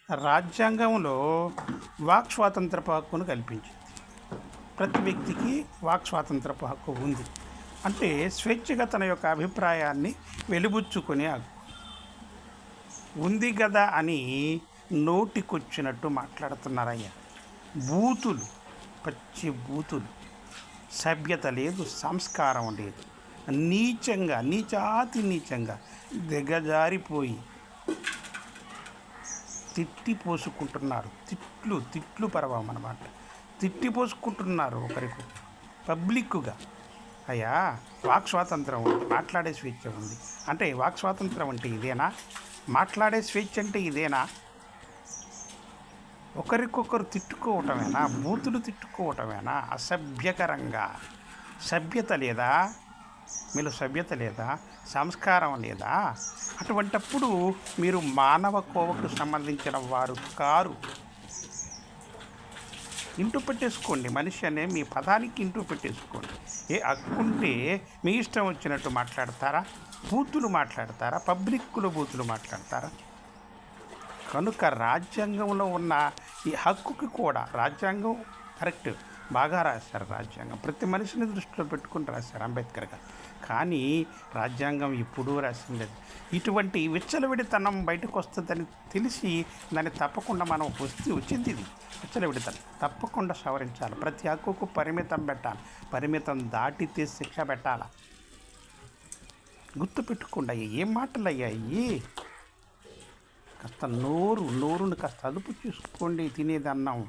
రాజ్యాంగంలో వాక్ స్వాతంత్రపు హక్కును కల్పించింది. ప్రతి వ్యక్తికి వాక్ స్వాతంత్రపు హక్కు ఉంది. అంటే స్వేచ్ఛగా తన యొక్క అభిప్రాయాన్ని వెలిబుచ్చుకునే హక్కు ఉంది కదా అని నోటికొచ్చినట్టు మాట్లాడుతున్నారయ్యా. బూతులు, పచ్చి బూతులు, సభ్యత లేదు, సంస్కారం లేదు, నీచంగా, నీచాతి నీచంగా దిగజారిపోయి తిట్టి పోసుకుంటున్నారు. తిట్లు పరవం అన్నమాట. తిట్టి పోసుకుంటున్నారు ఒకరికి పబ్లిక్గా. అయ్యా, వాక్ స్వాతంత్రం ఉంది, మాట్లాడే స్వేచ్ఛ ఉంది అంటే వాక్ స్వాతంత్రం అంటే ఇదేనా? మాట్లాడే స్వేచ్ఛ అంటే ఇదేనా? ఒకరికొకరు తిట్టుకోవటమేనా? బూతులు తిట్టుకోవటమేనా? అసభ్యకరంగా. సభ్యత లేదా? మీలో సభ్యత లేదా? సంస్కారం లేదా? అటువంటప్పుడు మీరు మానవ కోవకు సంబంధించిన వారు కారు. ఇంటూ పెట్టేసుకోండి. మనిషి అనే మీ పదానికి ఇంటూ పెట్టేసుకోండి. ఏ హక్కుంటే మీ ఇష్టం వచ్చినట్టు మాట్లాడతారా? బూతులు మాట్లాడతారా? పబ్లిక్లో బూతులు మాట్లాడతారా? కనుక రాజ్యాంగంలో ఉన్న ఈ హక్కుకి కూడా రాజ్యాంగం కరెక్ట్, బాగా రాశారు. రాజ్యాంగం ప్రతి మనిషిని దృష్టిలో పెట్టుకుని రాశారు అంబేద్కర్ గారు. కానీ రాజ్యాంగం ఎప్పుడూ రాసింది ఇటువంటి విచ్చలవిడితనం బయటకు వస్తుందని తెలిసి దాన్ని తప్పకుండా మనం వచ్చింది. ఇది విచ్చలవిడితనం తప్పకుండా సవరించాలి. ప్రతి హక్కుకు పరిమితం పెట్టాలి. పరిమితం దాటితే శిక్ష పెట్టాలి. గుర్తుపెట్టుకుండా ఏం మాటలు అయ్యాయి. కాస్త నోరుని కాస్త అదుపు చూసుకోండి. తినేదన్నాం